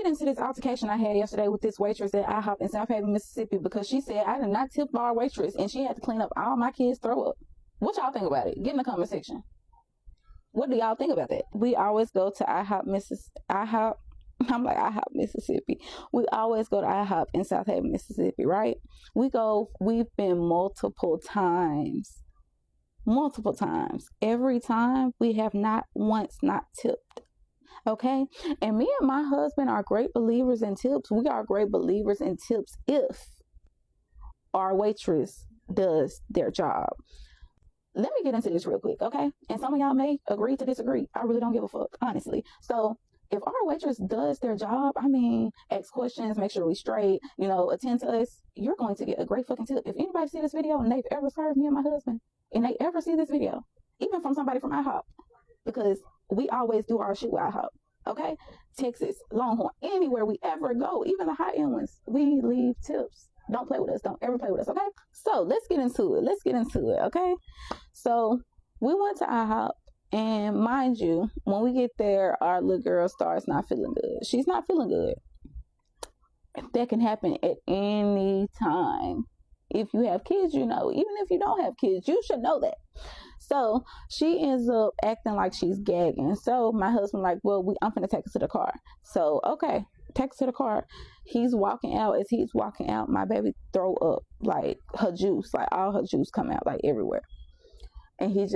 into this altercation I had yesterday with this waitress at IHOP in South Haven, Mississippi, because she said I did not tip our waitress and she had to clean up all my kids' throw up. What y'all think about it? Get in the comment section. What do y'all think about that? We always go to IHOP, Mississippi. We always go to IHOP in South Haven, Mississippi, right? We've been multiple times. Every time we have not once not tipped. Okay? And me and my husband are great believers in tips. We are great believers in tips if our waitress does their job. Let me get into this real quick, okay? And some of y'all may agree to disagree. I really don't give a fuck, honestly. So if our waitress does their job, I mean, ask questions, make sure we straight, attend to us, you're going to get a great fucking tip. If anybody see this video and they've ever served me and my husband, and they ever see this video, even from somebody from IHOP, because we always do our shit with IHOP, okay? Texas, Longhorn, anywhere we ever go, even the high-end ones, we leave tips. Don't play with us. Don't ever play with us, okay? So let's get into it. Okay? So we went to IHOP, and mind you, when we get there, our little girl starts not feeling good. She's not feeling good. That can happen at any time. If you have kids, even if you don't have kids, you should know that. So she ends up acting like she's gagging. So my husband I'm going to take her to the car. So, okay, take her to the car. He's walking out. As he's walking out, my baby throw up, like her juice, like all her juice come out, like everywhere. And he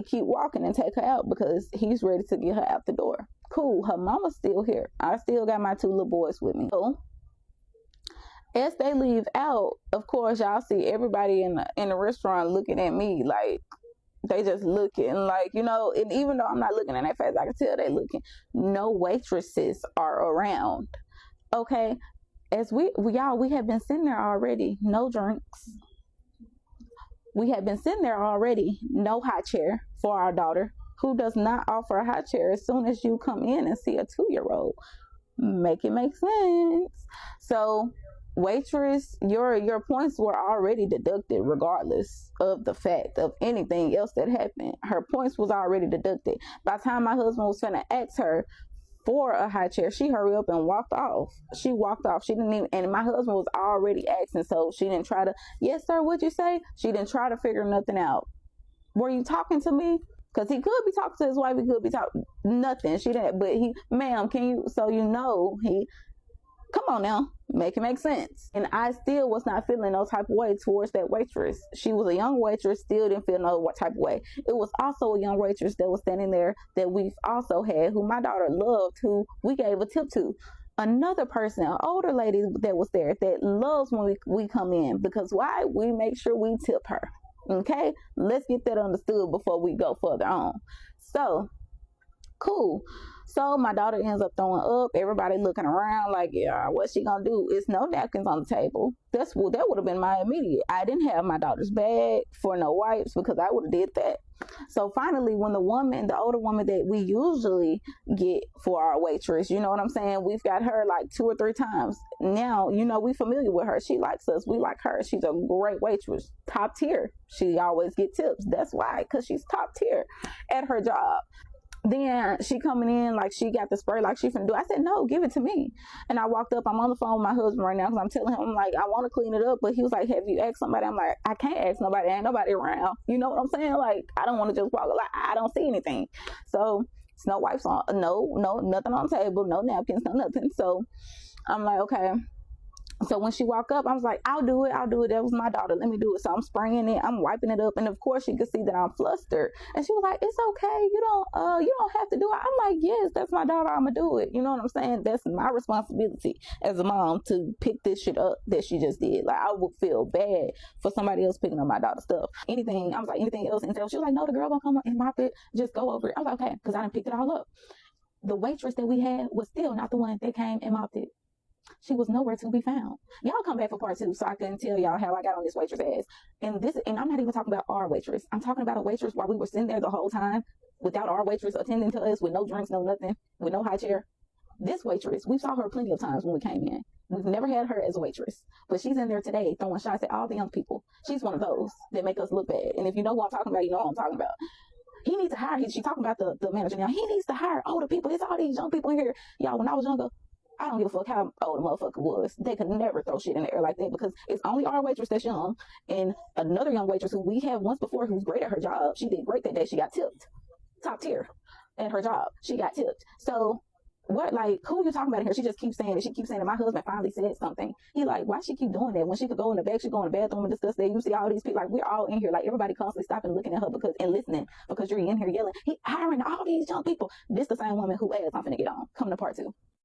keep walking and take her out because he's ready to get her out the door. Cool. Her mama's still here. I still got my 2 little boys with me. So as they leave out, of course, y'all see everybody in the restaurant looking at me like they just looking like, and even though I'm not looking in their face, I can tell they looking. No waitresses are around. Okay. As we have been sitting there already. No drinks. We have been sitting there already. No high chair for our daughter, who does not offer a high chair as soon as you come in and see a 2-year-old. Make it make sense. So waitress, your points were already deducted regardless of the fact of anything else that happened. Her points was already deducted. By the time my husband was finna ask her for a high chair, she hurried up and walked off. She walked off. She didn't even, and my husband was already asking, so she didn't try to, yes sir, what'd you say? She didn't try to figure nothing out. Were you talking to me? Because he could be talking to his wife, he could be talking, nothing. She didn't, but ma'am, can you, so come on now, make it make sense. And I still was not feeling no type of way towards that waitress. She was a young waitress, still didn't feel no type of way. It was also a young waitress that was standing there that we've also had, who my daughter loved, who we gave a tip to. Another person, an older lady that was there that loves when we come in, because why? We make sure we tip her. Okay? Let's get that understood before we go further on. So, cool. So my daughter ends up throwing up. Everybody looking around like, yeah, what's she gonna do? It's no napkins on the table. That would have been my immediate. I didn't have my daughter's bag for no wipes because I would have did that. So finally, when the older woman that we usually get for our waitress, you know what I'm saying? We've got her like 2 or 3 times. Now, we familiar with her. She likes us. We like her. She's a great waitress. Top tier. She always get tips. That's why, because she's top tier at her job. Then she coming in like she got the spray like she finna do. I said, no, give it to me. And I walked up. I'm on the phone with my husband right now because I'm telling him, I'm like, I want to clean it up. But he was like, have you asked somebody? I'm like, I can't ask nobody. Ain't nobody around. You know what I'm saying? Like, I don't want to just walk. Like, I don't see anything. So it's no wipes on. No, nothing on the table. No napkins. No nothing. So I'm like, okay. So when she walked up, I was like, I'll do it. That was my daughter. Let me do it. So I'm spraying it. I'm wiping it up. And of course she could see that I'm flustered. And she was like, it's okay. You don't have to do it. I'm like, yes, that's my daughter. I'm going to do it. You know what I'm saying? That's my responsibility as a mom to pick this shit up that she just did. Like, I would feel bad for somebody else picking up my daughter's stuff. Anything else? And so she was like, no, the girl gonna come up and mop it. Just go over it. I was like, okay, because I done picked it all up. The waitress that we had was still not the one that came and mopped it. She was nowhere to be found. Y'all come back for part 2 so I can tell y'all how I got on this waitress ass. And I'm not even talking about our waitress. I'm talking about a waitress while we were sitting there the whole time without our waitress attending to us with no drinks, no nothing, with no high chair. This waitress, we saw her plenty of times when we came in. We've never had her as a waitress, but she's in there today throwing shots at all the young people. She's one of those that make us look bad. And if you know who I'm talking about, you know what I'm talking about. He needs to hire, she's talking about the manager now. He needs to hire older people. It's all these young people in here. Y'all, when I was younger, I don't give a fuck how old the motherfucker was. They could never throw shit in the air like that because it's only our waitress that's young and another young waitress who we had once before who's great at her job. She did great that day. She got tipped. Top tier at her job. She got tipped. So what, like, who are you talking about in here? She just keeps saying it. She keeps saying that my husband finally said something. He like, why she keep doing that? When she could go in the back, she go in the bathroom and discuss that. You see all these people, like, we're all in here. Like, everybody constantly stopping looking at her and listening because you're in here yelling. He hiring all these young people. This the same woman who asked, I'm finna get on. Coming to part 2.